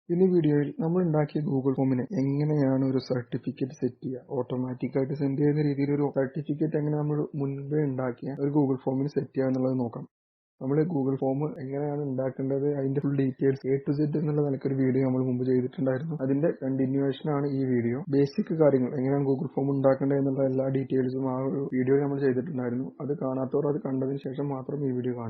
In this video, we will see Google Form a certificate set automatically send a certificate Google Form set Google Form full details A to Z video continuation video. Basic Google Form details video video.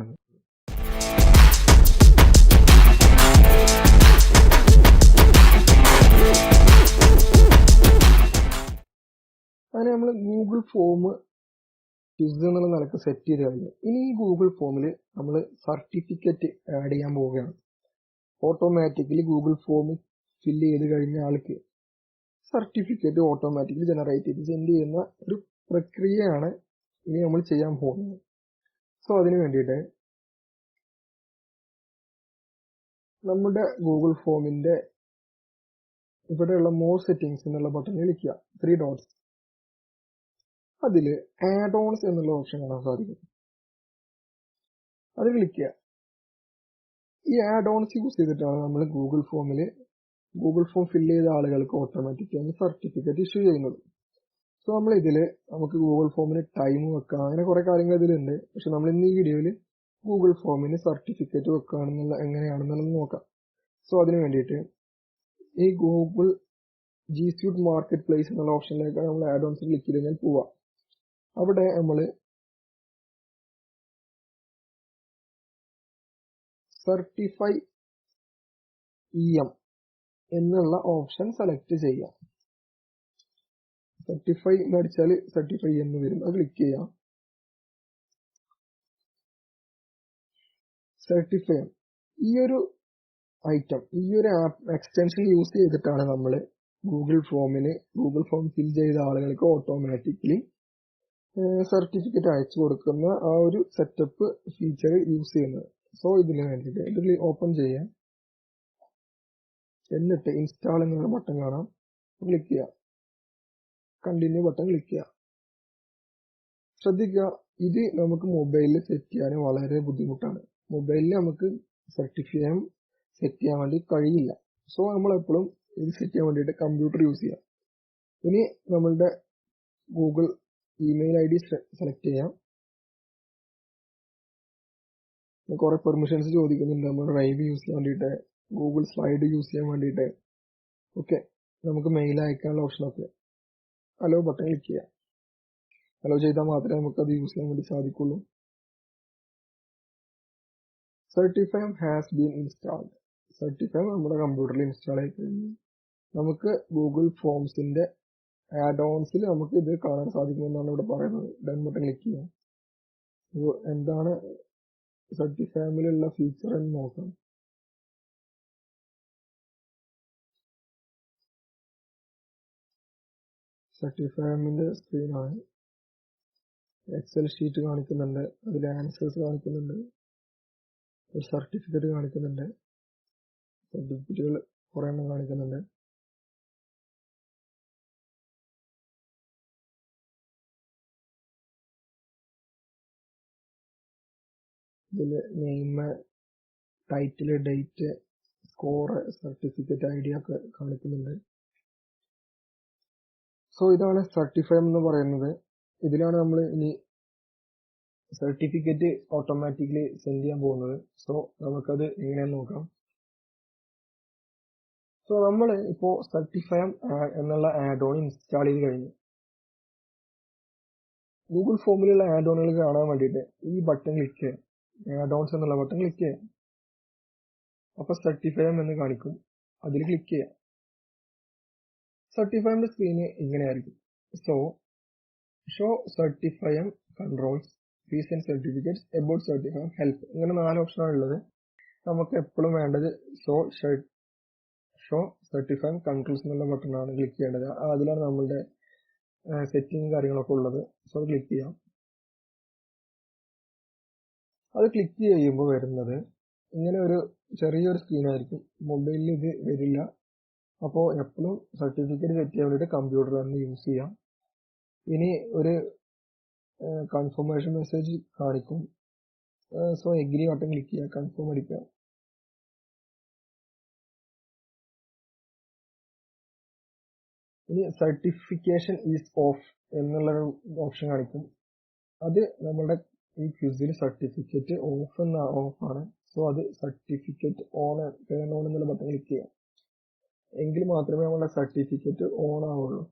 And Google Form is set in Google Form certificate add automatically Google Form fill certificate automatically generated send പ്രക്രിയയാണ് ഇനി നമ്മൾ ചെയ്യാൻ പോകുന്നത്. So അതിനു വേണ്ടിയിട്ട് നമ്മുടെ Google ഫോമിന്റെ ഇവിടെയുള്ള മോർ സെറ്റിംഗ്സ് എന്നുള്ള ബട്ടൺ ക്ലിക്ക് ചെയ്യുക. 3 ഡോട്ട്സ്. അതിൽ ആഡ് ഓൺസ് എന്നുള്ള ഓപ്ഷൻ കാണാൻ സാധിക്കും. അത് ക്ലിക്ക് ചെയ്യുക. ഈ ആഡ് ഓൺസ് യൂസ് ചെയ്തിട്ടാണ് നമ്മൾ ഗൂഗിൾ ഫോം ഫിൽ ചെയ്ത ആളുകൾക്ക് ഓട്ടോമാറ്റിക്കായി സർട്ടിഫിക്കറ്റ് ഇഷ്യൂ ചെയ്യുന്നത്. സോ നമ്മൾ ഇതിൽ നമുക്ക് ഗൂഗിൾ ഫോമിന് ടൈം വെക്കാം, അങ്ങനെ കുറെ കാര്യങ്ങൾ ഇതിലുണ്ട്. പക്ഷെ നമ്മൾ ഇന്ന് ഈ വീഡിയോയിൽ ഗൂഗിൾ ഫോമിന് സർട്ടിഫിക്കറ്റ് വെക്കുകയാണെന്നുള്ള എങ്ങനെയാണെന്നുള്ളത് നോക്കാം. സോ അതിന് വേണ്ടിയിട്ട് ഈ Google G Suite marketplace എന്നുള്ള ഓപ്ഷനിലേക്ക് നമ്മൾ ആഡ് ഓൺസ് ക്ലിക്ക് ചെയ്ത് കഴിഞ്ഞാൽ പോവാം. അവിടെ നമ്മൾ സർട്ടിഫൈ എന്നുള്ള ഓപ്ഷൻ സെലക്ട് ചെയ്യാം. സർട്ടിഫൈ എന്ന് അടിച്ചാൽ സർട്ടിഫൈ എന്ന് വരും. അത് ക്ലിക്ക് ചെയ്യാം. സർട്ടിഫൈ ഈ ഒരു ഐറ്റം, ഈ ഒരു എക്സ്റ്റൻഷൻ യൂസ് ചെയ്തിട്ടാണ് നമ്മൾ ഗൂഗിൾ ഫോം ഫിൽ ചെയ്ത ആളുകൾക്ക് ഓട്ടോമാറ്റിക്കലി സർട്ടിഫിക്കറ്റ് അയച്ചു കൊടുക്കുന്ന ആ ഒരു സെറ്റപ്പ് ഫീച്ചർ യൂസ് ചെയ്യുന്നത്. സോ ഇതിന് വേണ്ടിയിട്ട് ഇത് ഓപ്പൺ ചെയ്യാം. എന്നിട്ട് ഇൻസ്റ്റാൾ എന്നുള്ള ബട്ടൺ കാണാം, ക്ലിക്ക് ചെയ്യാം. കണ്ടിന്യൂ ബട്ടൺ ക്ലിക്ക് ചെയ്യാം. ശ്രദ്ധിക്കുക, ഇത് നമുക്ക് മൊബൈലിൽ സെറ്റ് ചെയ്യാൻ വളരെ ബുദ്ധിമുട്ടാണ്. മൊബൈലിൽ നമുക്ക് സർട്ടിഫിക്കറ്റ് സെറ്റ് ചെയ്യാൻ വേണ്ടി കഴിയില്ല. സോ നമ്മൾ എപ്പോഴും ഇത് സെറ്റ് ചെയ്യാൻ വേണ്ടിയിട്ട് കമ്പ്യൂട്ടർ യൂസ് ചെയ്യാം. ഇനി നമ്മളുടെ ഗൂഗിൾ ഇമെയിൽ ID സെലക്ട് ചെയ്യാം. കുറെ പെർമിഷൻസ് ചോദിക്കുന്നുണ്ട്. നമ്മൾ ഡ്രൈവ് യൂസ് ചെയ്യാൻ വേണ്ടിയിട്ട്, ഗൂഗിൾ സ്ലൈഡ് യൂസ് ചെയ്യാൻ വേണ്ടിയിട്ട്, ഓക്കെ നമുക്ക് മെയിൽ അയക്കാനുള്ള ഓപ്ഷനൊക്കെ അലോ ബട്ടൺ ക്ലിക്ക് ചെയ്യാം. അലോ ചെയ്താൽ മാത്രമേ നമുക്ക് അത് യൂസ് ചെയ്യാൻ വേണ്ടി സാധിക്കുള്ളൂ. Certify has been installed. Certify നമ്മുടെ കമ്പ്യൂട്ടറിൽ ഇൻസ്റ്റാൾ ആയി കഴിഞ്ഞു. നമുക്ക് ഗൂഗിൾ ഫോംസിന്റെ ആഡ് ഓൺസിൽ നമുക്ക് ഇത് കാണാൻ സാധിക്കുമെന്നാണ് ഇവിടെ പറയുന്നത്. ഡൺ ബട്ടൺ ക്ലിക്ക് ചെയ്യാം. എന്താണ് സർട്ടിഫൈമിലുള്ള ഫീച്ചർ എന്ന് നോക്കാം. സർട്ടിഫൈമിന്റെ സ്ക്രീനാണ്. എക്സൽ ഷീറ്റ് കാണിക്കുന്നുണ്ട്, അതിൽ ആൻസേഴ്സ് കാണിക്കുന്നുണ്ട്, ഒരു സർട്ടിഫിക്കറ്റ് കാണിക്കുന്നുണ്ട്, സർട്ടിഫിക്കറ്റുകൾ കുറെ എണ്ണം കാണിക്കുന്നുണ്ട്. ഇതിൽ name, title, date, score, certificate ID ഒക്കെ കാണിക്കുന്നുണ്ട്. സോ ഇതാണ് സർട്ടിഫൈ എന്ന് പറയുന്നത്. ഇതിലാണ് നമ്മൾ ഇനി സർട്ടിഫിക്കറ്റ് ഓട്ടോമാറ്റിക്കലി സെൻഡ് ചെയ്യാൻ പോകുന്നത്. സോ നമുക്കത് എങ്ങനെയാന്ന് നോക്കാം. സോ നമ്മൾ ഇപ്പോൾ സർട്ടിഫൈ എന്നുള്ള ആഡ് ഓൺ ഇൻസ്റ്റാൾ ചെയ്ത് കഴിഞ്ഞു. ഗൂഗിൾ ഫോമിലുള്ള ആഡ് ഓണുകൾ കാണാൻ വേണ്ടിയിട്ട് ഈ ബട്ടൺ ക്ലിക്ക് ചെയ്യാം. ആഡ് ഓൺസ് എന്നുള്ള ബട്ടൺ ക്ലിക്ക് ചെയ്യാം. അപ്പൊ സർട്ടിഫൈ എന്ന് കാണിക്കും, അതിൽ ക്ലിക്ക് ചെയ്യാം. സർട്ടിഫൈന്റെ സ്ക്രീന് ഇങ്ങനെയായിരിക്കും. So show certify controls, fees and certificates, about certify, help, ഇങ്ങനെ 4 ഓപ്ഷനാണ് ഉള്ളത്. നമുക്ക് എപ്പോഴും വേണ്ടത് ഷോ സർട്ടിഫൈ കൺട്രോൾസ് എന്നുള്ള ബട്ടണാണ് ക്ലിക്ക് ചെയ്യേണ്ടത്. അതിലാണ് നമ്മളുടെ സെറ്റിംഗ് കാര്യങ്ങളൊക്കെ ഉള്ളത്. സോ ക്ലിക്ക് ചെയ്യാം. അത് ക്ലിക്ക് ചെയ്യുമ്പോൾ വരുന്നത് ഇങ്ങനെ ഒരു ചെറിയൊരു സ്ക്രീനായിരിക്കും. മൊബൈലിൽ ഇത് വരില്ല. അപ്പോൾ എപ്പോഴും സർട്ടിഫിക്കറ്റ് സെറ്റ് ചെയ്യാൻ വേണ്ടിയിട്ട് കമ്പ്യൂട്ടർ തന്നെ യൂസ് ചെയ്യാം. ഇനി ഒരു കൺഫർമേഷൻ മെസ്സേജ് കാണിക്കും. സോ എഗ്രി ബട്ടൺ ക്ലിക്ക് ചെയ്യുക, കൺഫേം അടിക്കുക. ഇനി സർട്ടിഫിക്കേഷൻ ഈസ് ഓഫ് എന്നുള്ളൊരു ഓപ്ഷൻ കാണിക്കും. അത് നമ്മുടെ ഈ ക്വിസിൽ സർട്ടിഫിക്കറ്റ് ഓഫാണ്. സോ അത് സർട്ടിഫിക്കറ്റ് ടേൺ ഓൺ എന്നുള്ള ബട്ടൺ ക്ലിക്ക് ചെയ്യാം. എങ്കിൽ മാത്രമേ നമ്മുടെ സർട്ടിഫിക്കറ്റ് ഓൺ ആവുള്ളൂ.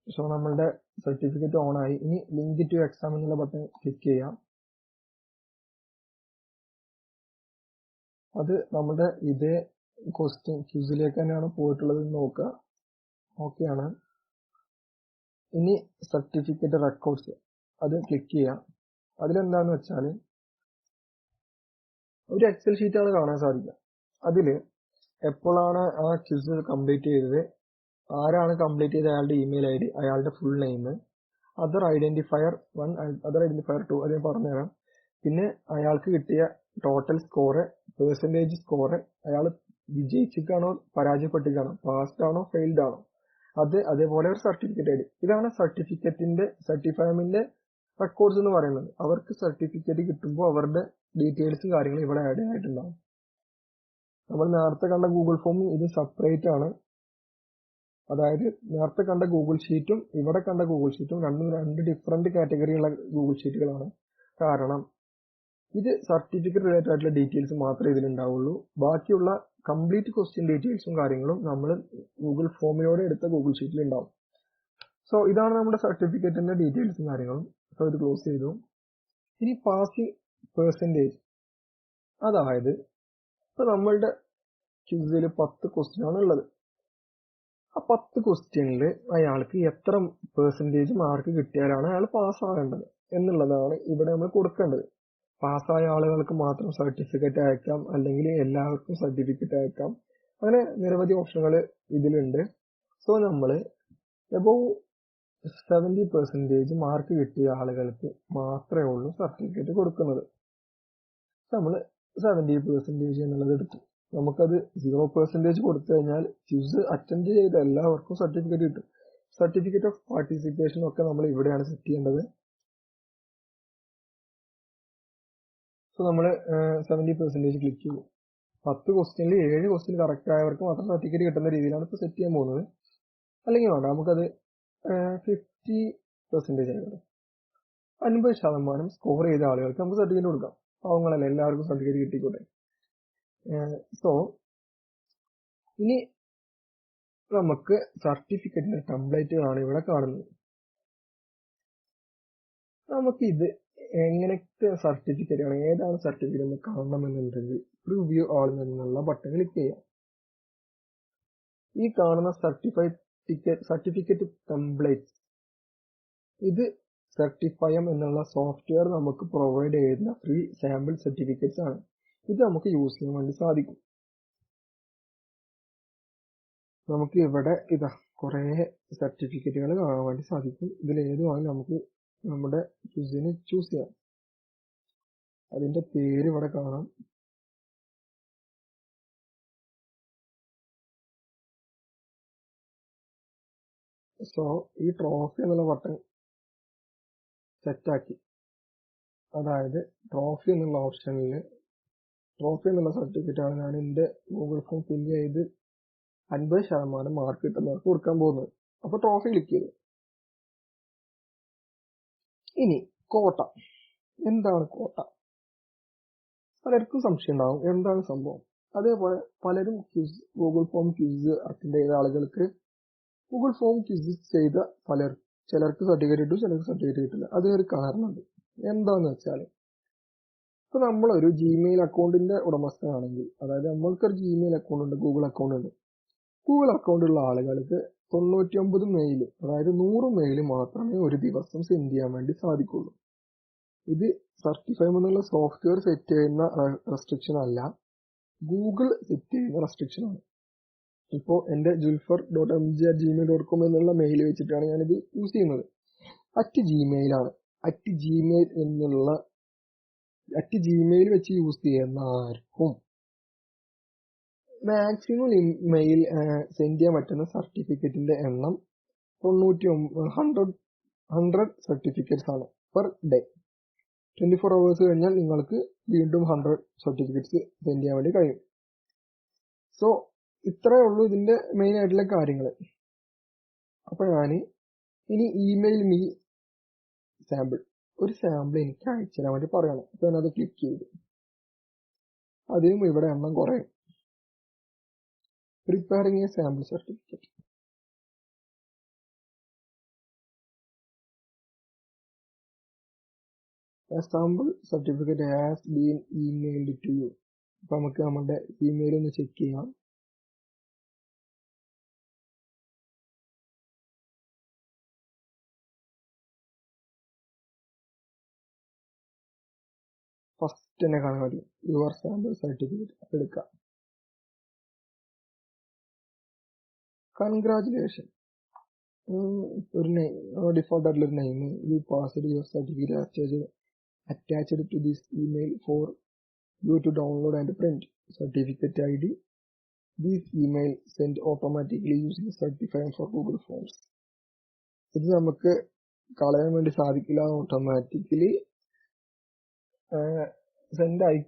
സോ നമ്മളുടെ സർട്ടിഫിക്കറ്റ് ഓൺ ആയി. ഇനി ലിങ്ക് ടു എക്സാം എന്നുള്ള ബട്ടൺ ക്ലിക്ക് ചെയ്യാം. അത് നമ്മുടെ ഇതേ ക്വസ്റ്റ്യൻ ക്യൂസിലേക്ക് തന്നെയാണ് പോയിട്ടുള്ളത് നോക്കുക. ഓക്കെ ആണ്. ഇനി സർട്ടിഫിക്കറ്റ് റെക്കോർഡ്സ് അത് ക്ലിക്ക് ചെയ്യാം. അതിലെന്താന്ന് വെച്ചാൽ ഒരു എക്സൽ ഷീറ്റാണ് കാണാൻ സാധിക്കുക. അതിൽ എപ്പോഴാണ് ആ ക്വിസ് കംപ്ലീറ്റ് ചെയ്തത്, ആരാണ് കംപ്ലീറ്റ് ചെയ്ത അയാളുടെ ഇമെയിൽ ഐ ഡി, അയാളുടെ full name, other identifier 1, other identifier 2 അത് ഞാൻ പറഞ്ഞുതരാം. പിന്നെ അയാൾക്ക് കിട്ടിയ ടോട്ടൽ സ്കോറ്, പെർസെൻറ്റേജ് സ്കോറ്, അയാൾ വിജയിച്ചിട്ടാണോ പരാജയപ്പെട്ടിട്ടാണോ, പാസ്ഡ് ആണോ ഫെയിൽഡ് ആണോ, അതേപോലെ ഒരു സർട്ടിഫിക്കറ്റ് ഐ ഡി. ഇതാണ് സർട്ടിഫൈമിന്റെ റെക്കോർഡ്സ് എന്ന് പറയുന്നത്. അവർക്ക് സർട്ടിഫിക്കറ്റ് കിട്ടുമ്പോൾ അവരുടെ ഡീറ്റെയിൽസും കാര്യങ്ങളും ഇവിടെ ആഡ് ആയിട്ടുണ്ടാവും. നമ്മൾ നേരത്തെ കണ്ട ഗൂഗിൾ ഫോമും ഇത് സെപ്പറേറ്റ് ആണ്. അതായത് നേരത്തെ കണ്ട ഗൂഗിൾ ഷീറ്റും ഇവിടെ കണ്ട ഗൂഗിൾ ഷീറ്റും രണ്ട് ഡിഫറെന്റ് കാറ്റഗറിയുള്ള ഗൂഗിൾ ഷീറ്റുകളാണ്. കാരണം ഇത് സർട്ടിഫിക്കറ്റ് റിലേറ്റഡ് ആയിട്ടുള്ള ഡീറ്റെയിൽസ് മാത്രമേ ഇതിലുണ്ടാവുള്ളൂ. ബാക്കിയുള്ള കംപ്ലീറ്റ് ക്വസ്റ്റ്യൻ ഡീറ്റെയിൽസും കാര്യങ്ങളും നമ്മൾ ഗൂഗിൾ ഫോമിലൂടെ എടുത്ത ഗൂഗിൾ ഷീറ്റിൽ ഉണ്ടാവും. സോ ഇതാണ് നമ്മുടെ സർട്ടിഫിക്കറ്റിന്റെ ഡീറ്റെയിൽസും കാര്യങ്ങളും. സോ ഇത് ക്ലോസ് ചെയ്തു. ഇനി പാസിംഗ് പെർസെൻറ്റേജ്, അതായത് ഇപ്പൊ നമ്മളുടെ ക്വിസിൽ 10 ക്വസ്റ്റ്യൻ ആണ് ഉള്ളത്. ആ 10 ക്വസ്റ്റ്യനിൽ അയാൾക്ക് എത്ര പെർസെൻറ്റേജ് മാർക്ക് കിട്ടിയാലാണ് അയാൾ പാസ്സാകേണ്ടത് എന്നുള്ളതാണ് ഇവിടെ നമ്മൾ കൊടുക്കേണ്ടത്. പാസ്സായ ആളുകൾക്ക് മാത്രം സർട്ടിഫിക്കറ്റ് അയക്കാം, അല്ലെങ്കിൽ എല്ലാവർക്കും സർട്ടിഫിക്കറ്റ് അയക്കാം. അങ്ങനെ നിരവധി ഓപ്ഷനുകൾ ഇതിലുണ്ട്. സോ നമ്മൾ എബോവ് 70% മാർക്ക് കിട്ടിയ ആളുകൾക്ക് മാത്രമേ ഉള്ളൂ സർട്ടിഫിക്കറ്റ് കൊടുക്കുന്നത്. നമ്മൾ 70% എന്നുള്ളത് എടുത്തു. നമുക്കത് 0% കൊടുത്തു കഴിഞ്ഞാൽ ക്വിസ് അറ്റൻഡ് ചെയ്ത എല്ലാവർക്കും സർട്ടിഫിക്കറ്റ് കിട്ടും. സർട്ടിഫിക്കറ്റ് ഓഫ് പാർട്ടിസിപ്പേഷൻ ഒക്കെ നമ്മൾ ഇവിടെയാണ് സെറ്റ് ചെയ്യേണ്ടത്. സോ നമ്മൾ 70% ക്ലിക്ക് ചെയ്യും. 10 ക്വസ്റ്റ്യനിൽ 7 ക്വസ്റ്റ്യൻ കറക്റ്റ് ആയവർക്ക് മാത്രം സർട്ടിഫിക്കറ്റ് കിട്ടുന്ന രീതിയിലാണ് ഇപ്പോൾ സെറ്റ് ചെയ്യാൻ പോകുന്നത്. അല്ലെങ്കിൽ വേണ്ട, നമുക്കത് 50% ആയിരുന്നു. 50% സ്കോർ ചെയ്ത ആളുകൾക്ക് നമുക്ക് സർട്ടിഫിക്കറ്റ് കൊടുക്കാം. പാവങ്ങളല്ല, എല്ലാവർക്കും സർട്ടിഫിക്കറ്റ് കിട്ടിക്കോട്ടെ. സോ ഇനി നമുക്ക് സർട്ടിഫിക്കറ്റിന്റെ ടെംപ്ലേറ്റുകളാണ് ഇവിടെ കാണുന്നത്. നമുക്ക് ഇത് എങ്ങനത്തെ സർട്ടിഫിക്കറ്റ് ആണ്, ഏതാണ് സർട്ടിഫിക്കറ്റ് എന്ന് കാണണമെന്നുണ്ടെങ്കിൽ പ്രിവ്യൂ ആൾ എന്നുള്ള ബട്ടൺ ക്ലിക്ക് ചെയ്യാം. ഈ കാണുന്ന സർട്ടിഫിക്കറ്റ് ടെംപ്ലേറ്റ്സ്, ഇത് സർട്ടിഫയം എന്നുള്ള സോഫ്റ്റ്വെയർ നമുക്ക് പ്രൊവൈഡ് ചെയ്യുന്ന ഫ്രീ സാമ്പിൾ സർട്ടിഫിക്കറ്റ്സ് ആണ്. ഇത് നമുക്ക് യൂസ് ചെയ്യാൻ വേണ്ടി സാധിക്കും. നമുക്ക് ഇവിടെ ഇതാ കുറെ സർട്ടിഫിക്കറ്റുകൾ കാണാൻ വേണ്ടി സാധിക്കും. ഇതിൽ ഏതുമാണ് നമുക്ക് നമ്മുടെ ക്വിസിന് ചൂസ് ചെയ്യാം. അതിന്റെ പേര് ഇവിടെ കാണാം. സോ ഈ ട്രോഫി എന്നുള്ള ബട്ടൺ സെറ്റാക്കി. അതായത് ട്രോഫി എന്നുള്ള ഓപ്ഷനിൽ ട്രോഫി എന്നുള്ള സർട്ടിഫിക്കറ്റ് ആണ് ഞാൻ എൻ്റെ ഗൂഗിൾ ഫോം ഫില്ല് ചെയ്ത് 50% മാർക്ക് കിട്ടുന്നവർക്ക് കൊടുക്കാൻ പോകുന്നത്. അപ്പൊ ട്രോഫി ക്ലിക്ക് ചെയ്തു. ഇനി കോട്ട, എന്താണ് കോട്ട? പലർക്കും സംശയം ഉണ്ടാവും എന്താണ് സംഭവം. അതേപോലെ പലരും ഗൂഗിൾ ഫോം ക്വിസ് അറ്റൻഡ് ചെയ്ത ആളുകൾക്ക് ഗൂഗിൾ ഫോം ക്വിസ് ചെയ്ത ചിലർക്ക് സർട്ടിഫിക്കറ്റ് കിട്ടും, ചിലർക്ക് സർട്ടിഫിക്കറ്റ് കിട്ടില്ല. അതിനൊരു കാരണമുണ്ട്. എന്താന്ന് വെച്ചാൽ ഇപ്പൊ നമ്മളൊരു ജിമെയിൽ അക്കൗണ്ടിന്റെ ഉടമസ്ഥനാണെങ്കിൽ, അതായത് നമ്മൾക്കൊരു ജിമെയിൽ അക്കൗണ്ട് ഉണ്ട്, ഗൂഗിൾ അക്കൗണ്ട് ഉണ്ട്. ഗൂഗിൾ അക്കൗണ്ട് ഉള്ള ആളുകൾക്ക് 99 മെയിൽ, അതായത് 100 മെയിൽ മാത്രമേ ഒരു ദിവസം സെൻഡ് ചെയ്യാൻ വേണ്ടി സാധിക്കുള്ളൂ. ഇത് സർട്ടിഫൈം എന്നുള്ള സോഫ്റ്റ്വെയർ സെറ്റ് ചെയ്യുന്ന റെസ്ട്രിക്ഷൻ അല്ല, ഗൂഗിൾ സെറ്റ് ചെയ്യുന്ന റെസ്ട്രിക്ഷൻ ആണ്. ഇപ്പോൾ എൻ്റെ julfar.mj@gmail.com എന്നുള്ള മെയിൽ വെച്ചിട്ടാണ് ഞാനിത് യൂസ് ചെയ്യുന്നത്. @gmail ആണ്. @gmail വെച്ച് യൂസ് ചെയ്യുന്ന ആർക്കും മാക്സിമം മെയിൽ സെൻഡ് ചെയ്യാൻ പറ്റുന്ന സർട്ടിഫിക്കറ്റിന്റെ എണ്ണം 100 സർട്ടിഫിക്കറ്റ്സ് ആണ് പെർ ഡേ. 24 hours കഴിഞ്ഞാൽ നിങ്ങൾക്ക് വീണ്ടും 100 സർട്ടിഫിക്കറ്റ്സ് സെൻഡ് ചെയ്യാൻ വേണ്ടി കഴിയും. സോ ഇത്രയേ ഉള്ളൂ ഇതിൻ്റെ മെയിൻ ആയിട്ടുള്ള കാര്യങ്ങൾ. അപ്പോൾ ഞാൻ ഇനി ഇമെയിൽ മീ സാമ്പിൾ, ഒരു സാമ്പിൾ എനിക്ക് അയച്ചു തരാൻ വേണ്ടി പറയണം. അപ്പോൾ ഞാനത് ക്ലിക്ക് ചെയ്തു. അതിനും ഇവിടെ എണ്ണം കുറയും. Preparing A sample certificate. A sample certificate has been emailed to you. അപ്പോൾ നമുക്ക് നമ്മുടെ ഇമെയിൽ ഒന്ന് ചെക്ക് ചെയ്യാം. ഫസ്റ്റ് തന്നെ കാണാൻ മതി യുവർ സാമ്പിൾ സർട്ടിഫിക്കറ്റ് എടുക്കാം. കൺഗ്രാജുലേഷൻ, ഒരു ഡിഫോൾട്ട് ആയിട്ടുള്ള ഒരു name. You passed your certificate attached to this email for you to download and print. Certificate ID. This email sent automatically using certifying for Google Forms. ഇത് നമുക്ക് കളയാൻ വേണ്ടി സാധിക്കില്ല, automatically send ആയി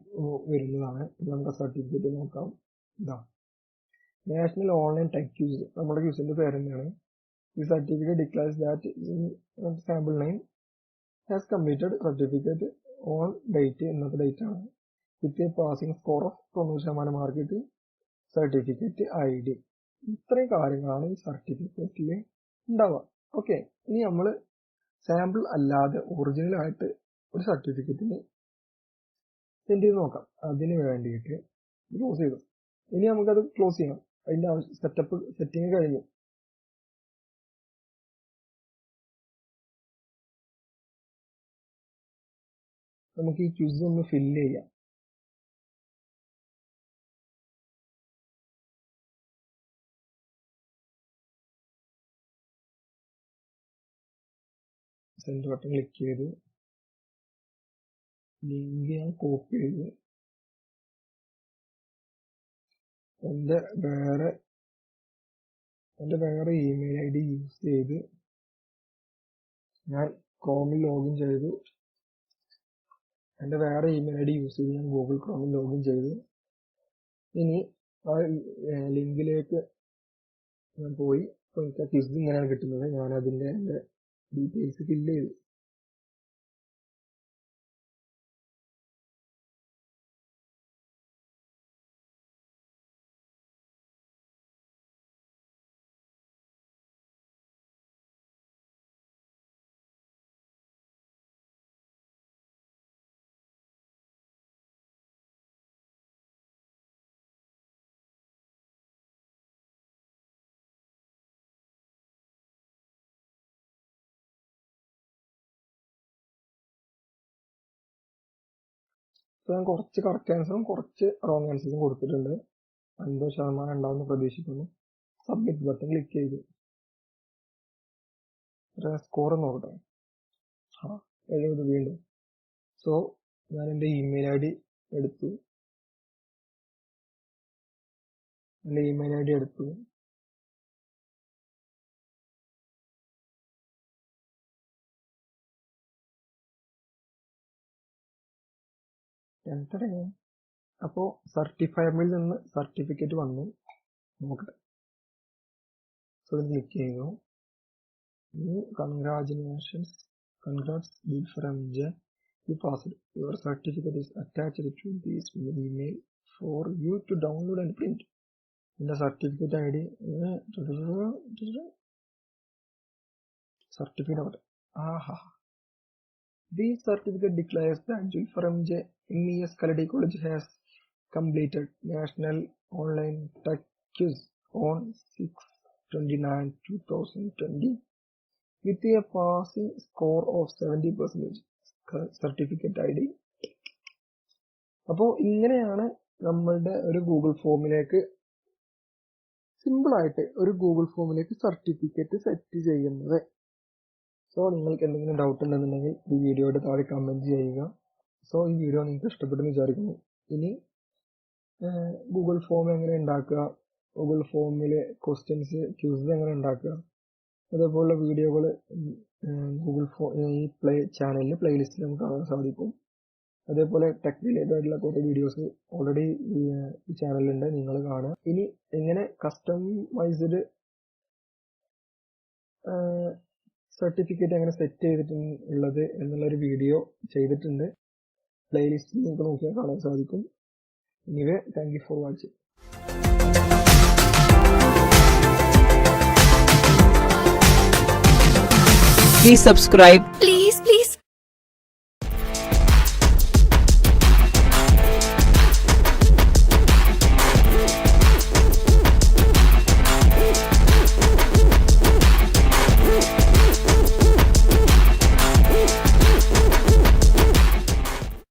വരുന്നതാണ്. നമ്മുടെ സർട്ടിഫിക്കറ്റ് നോക്കാം. ഇതാ നാഷണൽ ഓൺലൈൻ ടെക് ക്യൂസ്, നമ്മുടെ ക്യൂസിന്റെ പേര് തന്നെയാണ്. ഈ certificate declares that sample name has completed certificate on date, ഇന്നത്തെ ഡേറ്റ് ആണ്. With a passing score of 90% mark കിട്ടി. Certificate ID. ഇത്രയും കാര്യങ്ങളാണ് ഈ സർട്ടിഫിക്കറ്റിൽ ഉണ്ടാവുക. ഓക്കെ, ഇനി നമ്മൾ സാമ്പിൾ അല്ലാതെ ഒറിജിനൽ ആയിട്ട് ഒരു സർട്ടിഫിക്കറ്റിന് സെൻഡ് ചെയ്ത് നോക്കാം. അതിന് വേണ്ടിയിട്ട് ക്ലോസ് ചെയ്തു. ഇനി നമുക്കത് ക്ലോസ് ചെയ്യണം. അതിൻ്റെ സെറ്റിങ് കഴിഞ്ഞു. നമുക്ക് ഈ ക്യൂസ് ഒന്ന് ഫില്ല് ചെയ്യാം. സെൻഡ് ബട്ടൺ ക്ലിക്ക് ചെയ്ത് ലിങ്ക് ഞാൻ കോപ്പി ചെയ്ത് എൻ്റെ വേറെ ഇമെയിൽ ID യൂസ് ചെയ്ത് ഞാൻ ക്രോമിൽ ലോഗിൻ ചെയ്തു. എൻ്റെ വേറെ ഇമെയിൽ ID യൂസ് ചെയ്ത് ഞാൻ ഗൂഗിൾ ക്രോമിൽ ലോഗിൻ ചെയ്തു. ഇനി ആ ലിങ്കിലേക്ക് ഞാൻ പോയി. അപ്പോൾ എനിക്ക് ആ ക്വിസ് ഇങ്ങനെയാണ് കിട്ടുന്നത്. ഞാൻ അതിൻ്റെ എൻ്റെ ഡീറ്റെയിൽസ് ഫില്ല് ചെയ്തു. അപ്പോൾ ഞാൻ കുറച്ച് കറക്റ്റ് ആൻസറും കുറച്ച് റോങ് ആൻസേഴ്സും കൊടുത്തിട്ടുണ്ട്. 50% ഉണ്ടാവുമെന്ന് പ്രതീക്ഷിക്കുന്നു. സബ്മിറ്റ് ബട്ടൺ ക്ലിക്ക് ചെയ്തു. സ്കോർ നോക്കട്ടെ. 70 വീണ്ടും. സോ ഞാൻ എൻ്റെ ഇമെയിൽ ID എടുത്തു. അപ്പോൾ സർട്ടിഫയബിളിൽ നിന്ന് സർട്ടിഫിക്കറ്റ് വന്നു. നോക്കട്ടെ. സോ ഇത് ക്ലിക്ക് ചെയ്യുന്നു. Congrats Julfar MJ, you passed. Your certificate is attached to this email for you to download and print. എൻ്റെ certificate ID certificate This certificate declares that Julfar MJ MES Kaladi College has completed National Online Tech Quiz on 6/29/2020 with a passing score of 70%. Certificate ID. അപ്പോൾ ഇങ്ങനെയാണ് നമ്മളുടെ ഒരു Google ഫോമിലേക്ക് സിമ്പിളായിട്ട് certificate set ചെയ്യുന്നത്. So നിങ്ങൾക്ക് എന്തെങ്കിലും ഡൗട്ട് ഉണ്ടെന്നുണ്ടെങ്കിൽ ഈ വീഡിയോയുടെ താഴെ കമൻറ്റ് ചെയ്യുക. സോ ഈ വീഡിയോ നിങ്ങൾക്ക് ഇഷ്ടപ്പെട്ടെന്ന് വിചാരിക്കുന്നു. ഇനി ഗൂഗിൾ ഫോം എങ്ങനെ ഉണ്ടാക്കുക, ഗൂഗിൾ ഫോമിലെ ക്വസ്റ്റ്യൻസ് ക്യൂസ് എങ്ങനെ ഉണ്ടാക്കുക, അതേപോലുള്ള വീഡിയോകൾ ഗൂഗിൾ ഈ ചാനലിൽ പ്ലേലിസ്റ്റിൽ നമുക്ക് കാണാൻ സാധിക്കും. അതേപോലെ ടെക് റിലേറ്റഡ് ആയിട്ടുള്ള കുറേ വീഡിയോസ് ഓൾറെഡി ഈ ചാനലിലുണ്ട്, നിങ്ങൾ കാണുക. ഇനി എങ്ങനെ കസ്റ്റമൈസ്ഡ് സർട്ടിഫിക്കറ്റ് എങ്ങനെ സെറ്റ് ചെയ്തിട്ടുള്ളത് എന്നുള്ളൊരു വീഡിയോ ചെയ്തിട്ടുണ്ട്. പ്ലേലിസ്റ്റിൽ നിങ്ങൾക്ക് നോക്കിയാൽ കാണാൻ സാധിക്കും. Anyway, thank you for watching. Please subscribe. Please